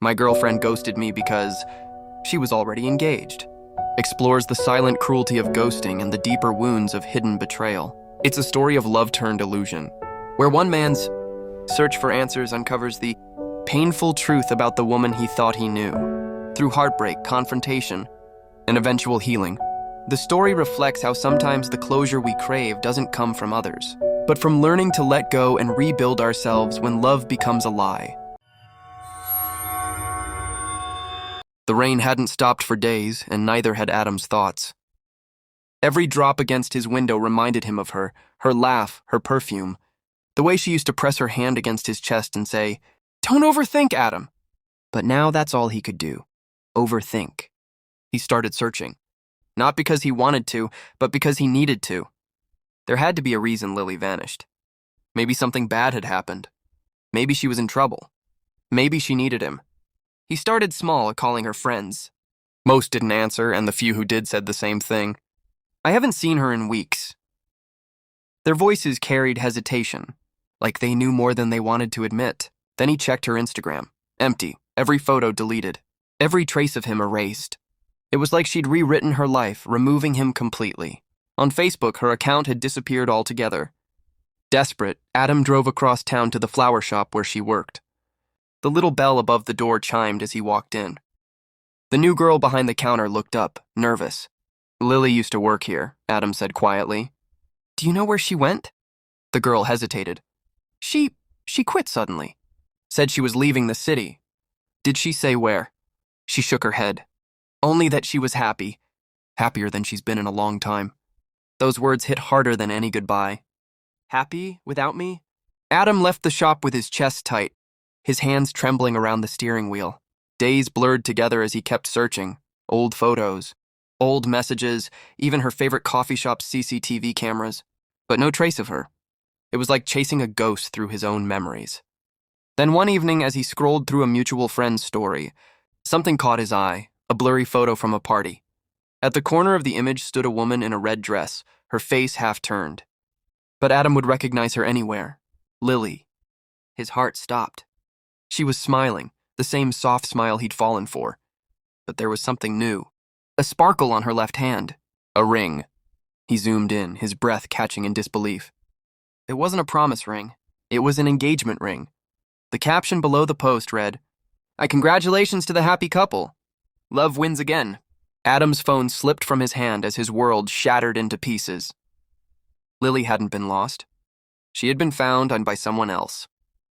My girlfriend ghosted me because she was already engaged. Explores the silent cruelty of ghosting and the deeper wounds of hidden betrayal. It's a story of love-turned illusion, where one man's search for answers uncovers the painful truth about the woman he thought he knew. Through heartbreak, confrontation, and eventual healing, the story reflects how sometimes the closure we crave doesn't come from others, but from learning to let go and rebuild ourselves when love becomes a lie. The rain hadn't stopped for days, and neither had Adam's thoughts. Every drop against his window reminded him of her laugh, her perfume, the way she used to press her hand against his chest and say, "Don't overthink, Adam." But now that's all he could do, overthink. He started searching, not because he wanted to, but because he needed to. There had to be a reason Lily vanished. Maybe something bad had happened. Maybe she was in trouble. Maybe she needed him. He started small, calling her friends. Most didn't answer, and the few who did said the same thing. "I haven't seen her in weeks." Their voices carried hesitation, like they knew more than they wanted to admit. Then he checked her Instagram. Empty, every photo deleted, every trace of him erased. It was like she'd rewritten her life, removing him completely. On Facebook, her account had disappeared altogether. Desperate, Adam drove across town to the flower shop where she worked. The little bell above the door chimed as he walked in. The new girl behind the counter looked up, nervous. "Lily used to work here," Adam said quietly. "Do you know where she went?" The girl hesitated. She quit suddenly. Said she was leaving the city." "Did she say where?" She shook her head. "Only that she was happy. Happier than she's been in a long time." Those words hit harder than any goodbye. "Happy without me?" Adam left the shop with his chest tight, his hands trembling around the steering wheel. Days blurred together as he kept searching. Old photos, old messages, even her favorite coffee shop's CCTV cameras. But no trace of her. It was like chasing a ghost through his own memories. Then one evening, as he scrolled through a mutual friend's story, something caught his eye, a blurry photo from a party. At the corner of the image stood a woman in a red dress, her face half turned. But Adam would recognize her anywhere. Lily. His heart stopped. She was smiling, the same soft smile he'd fallen for. But there was something new. A sparkle on her left hand. A ring. He zoomed in, his breath catching in disbelief. It wasn't a promise ring. It was an engagement ring. The caption below the post read, "I congratulations to the happy couple. Love wins again." Adam's phone slipped from his hand as his world shattered into pieces. Lily hadn't been lost. She had been found and by someone else.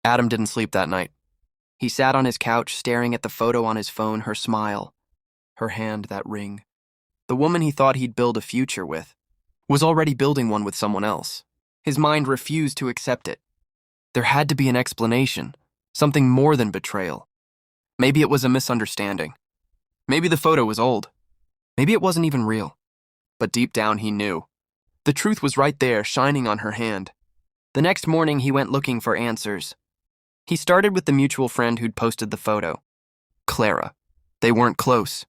Adam didn't sleep that night. He sat on his couch staring at the photo on his phone, her smile, her hand, that ring. The woman he thought he'd build a future with was already building one with someone else. His mind refused to accept it. There had to be an explanation, something more than betrayal. Maybe it was a misunderstanding. Maybe the photo was old. Maybe it wasn't even real. But deep down he knew. The truth was right there, shining on her hand. The next morning he went looking for answers. He started with the mutual friend who'd posted the photo. Clara. They weren't close,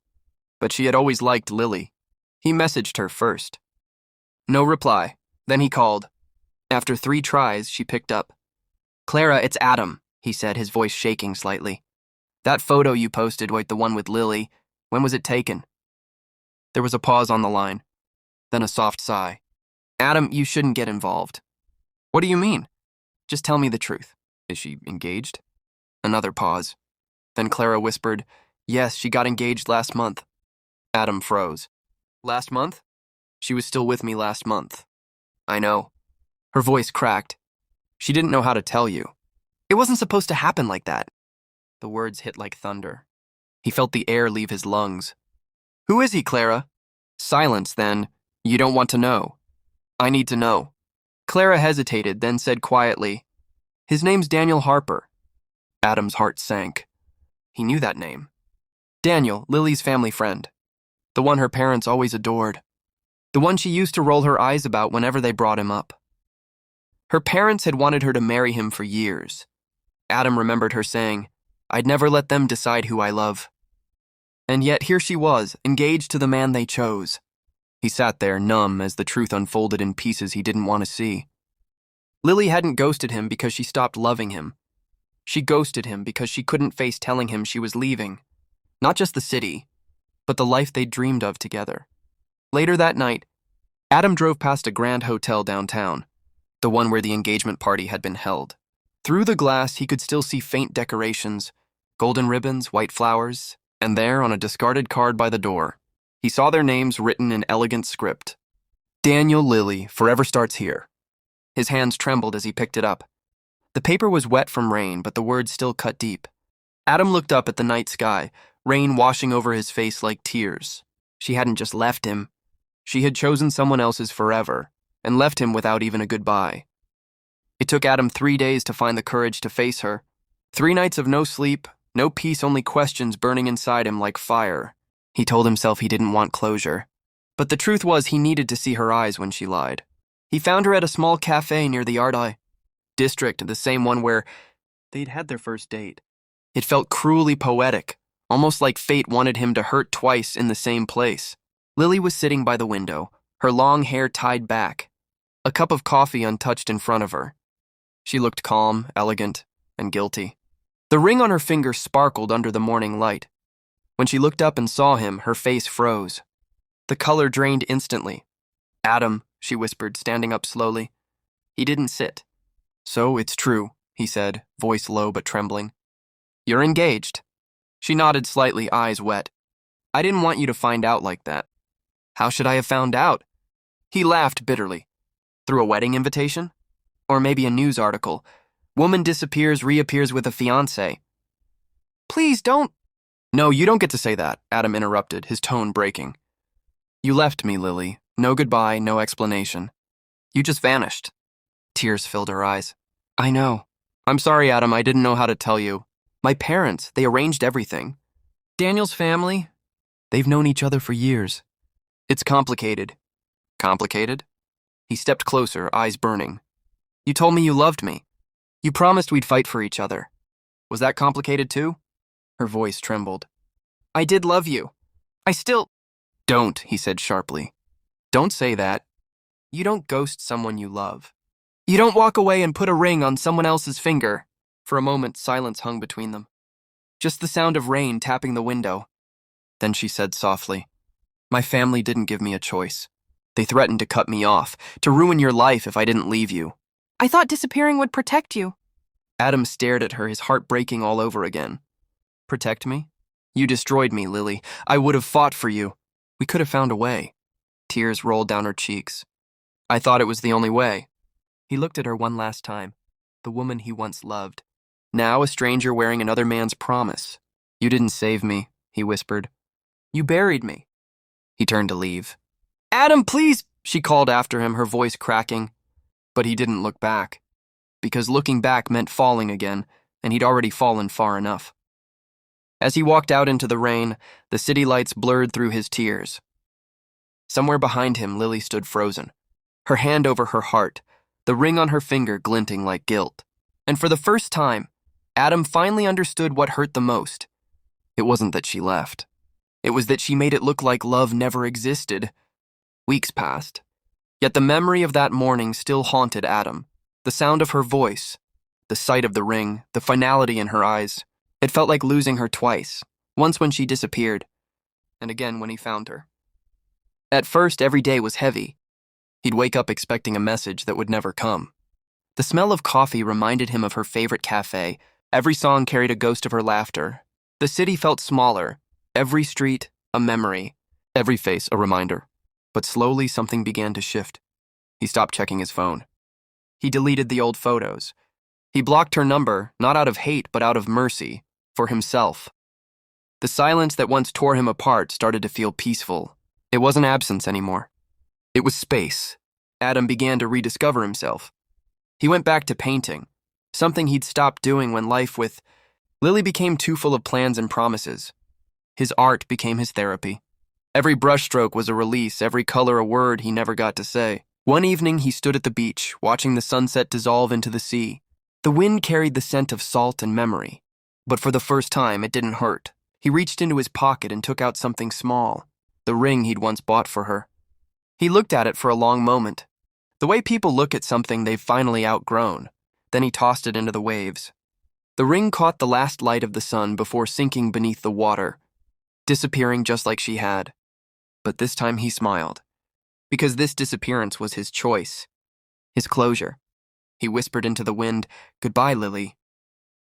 but she had always liked Lily. He messaged her first. No reply. Then he called. After 3 tries, she picked up. "Clara, it's Adam," he said, his voice shaking slightly. "That photo you posted, the one with Lily, when was it taken?" There was a pause on the line, then a soft sigh. "Adam, you shouldn't get involved." "What do you mean?" "Just tell me the truth. Is she engaged?" Another pause. Then Clara whispered, "Yes, she got engaged last month." Adam froze. "Last month?" "She was still with me last month." "I know." Her voice cracked. "She didn't know how to tell you. It wasn't supposed to happen like that." The words hit like thunder. He felt the air leave his lungs. "Who is he, Clara?" Silence, then. "You don't want to know." "I need to know." Clara hesitated, then said quietly, "His name's Daniel Harper." Adam's heart sank. He knew that name. Daniel, Lily's family friend. The one her parents always adored. The one she used to roll her eyes about whenever they brought him up. Her parents had wanted her to marry him for years. Adam remembered her saying, "I'd never let them decide who I love." And yet here she was, engaged to the man they chose. He sat there, numb, as the truth unfolded in pieces he didn't want to see. Lily hadn't ghosted him because she stopped loving him. She ghosted him because she couldn't face telling him she was leaving. Not just the city, but the life they'd dreamed of together. Later that night, Adam drove past a grand hotel downtown, the one where the engagement party had been held. Through the glass, he could still see faint decorations, golden ribbons, white flowers, and there, on a discarded card by the door, he saw their names written in elegant script. Daniel Lilly, forever starts here. His hands trembled as he picked it up. The paper was wet from rain, but the words still cut deep. Adam looked up at the night sky, rain washing over his face like tears. She hadn't just left him. She had chosen someone else's forever, and left him without even a goodbye. It took Adam 3 days to find the courage to face her. 3 nights of no sleep, no peace, only questions burning inside him like fire. He told himself he didn't want closure. But the truth was he needed to see her eyes when she lied. He found her at a small cafe near the Art District, the same one where they'd had their first date. It felt cruelly poetic, almost like fate wanted him to hurt twice in the same place. Lily was sitting by the window, her long hair tied back, a cup of coffee untouched in front of her. She looked calm, elegant, and guilty. The ring on her finger sparkled under the morning light. When she looked up and saw him, her face froze. The color drained instantly. "Adam," she whispered, standing up slowly. He didn't sit. "So it's true," he said, voice low but trembling. "You're engaged." She nodded slightly, eyes wet. "I didn't want you to find out like that." "How should I have found out?" He laughed bitterly. "Through a wedding invitation? Or maybe a news article. Woman disappears, reappears with a fiancé." "Please don't—" "No, you don't get to say that," Adam interrupted, his tone breaking. "You left me, Lily. No goodbye, no explanation. You just vanished." Tears filled her eyes. "I know. I'm sorry, Adam, I didn't know how to tell you. My parents, they arranged everything. Daniel's family, they've known each other for years. It's complicated." "Complicated?" He stepped closer, eyes burning. "You told me you loved me. You promised we'd fight for each other. Was that complicated too?" Her voice trembled. "I did love you. I still—" "Don't," he said sharply. "Don't say that. You don't ghost someone you love. You don't walk away and put a ring on someone else's finger." For a moment, silence hung between them. Just the sound of rain tapping the window. Then she said softly, "My family didn't give me a choice. They threatened to cut me off, to ruin your life if I didn't leave you." "I thought disappearing would protect you." Adam stared at her, his heart breaking all over again. "Protect me? You destroyed me, Lily. I would have fought for you. We could have found a way." Tears rolled down her cheeks. "I thought it was the only way." He looked at her one last time, the woman he once loved. Now a stranger wearing another man's promise. "You didn't save me," he whispered. "You buried me." He turned to leave. "Adam, please!" she called after him, her voice cracking. But he didn't look back, because looking back meant falling again, and he'd already fallen far enough. As he walked out into the rain, the city lights blurred through his tears. Somewhere behind him, Lily stood frozen, her hand over her heart, the ring on her finger glinting like guilt. And for the first time, Adam finally understood what hurt the most. It wasn't that she left. It was that she made it look like love never existed. Weeks passed. Yet the memory of that morning still haunted Adam. The sound of her voice, the sight of the ring, the finality in her eyes. It felt like losing her twice, once when she disappeared, and again when he found her. At first, every day was heavy. He'd wake up expecting a message that would never come. The smell of coffee reminded him of her favorite cafe. Every song carried a ghost of her laughter. The city felt smaller. Every street, a memory. Every face, a reminder. But slowly, something began to shift. He stopped checking his phone. He deleted the old photos. He blocked her number, not out of hate, but out of mercy, for himself. The silence that once tore him apart started to feel peaceful. It wasn't absence anymore. It was space. Adam began to rediscover himself. He went back to painting, something he'd stopped doing when life with Lily became too full of plans and promises. His art became his therapy. Every brushstroke was a release, every color a word he never got to say. One evening, he stood at the beach, watching the sunset dissolve into the sea. The wind carried the scent of salt and memory. But for the first time, it didn't hurt. He reached into his pocket and took out something small, the ring he'd once bought for her. He looked at it for a long moment, the way people look at something they've finally outgrown. Then he tossed it into the waves. The ring caught the last light of the sun before sinking beneath the water, disappearing just like she had. But this time he smiled, because this disappearance was his choice, his closure. He whispered into the wind, "Goodbye, Lily."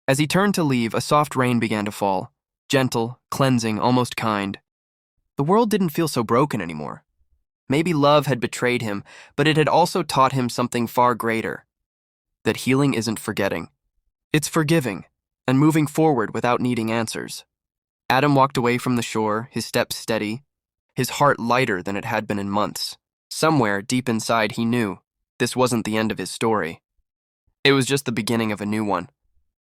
As he turned to leave, a soft rain began to fall, gentle, cleansing, almost kind. The world didn't feel so broken anymore. Maybe love had betrayed him, but it had also taught him something far greater: that healing isn't forgetting. It's forgiving, and moving forward without needing answers. Adam walked away from the shore, his steps steady, his heart lighter than it had been in months. Somewhere, deep inside, he knew this wasn't the end of his story. It was just the beginning of a new one.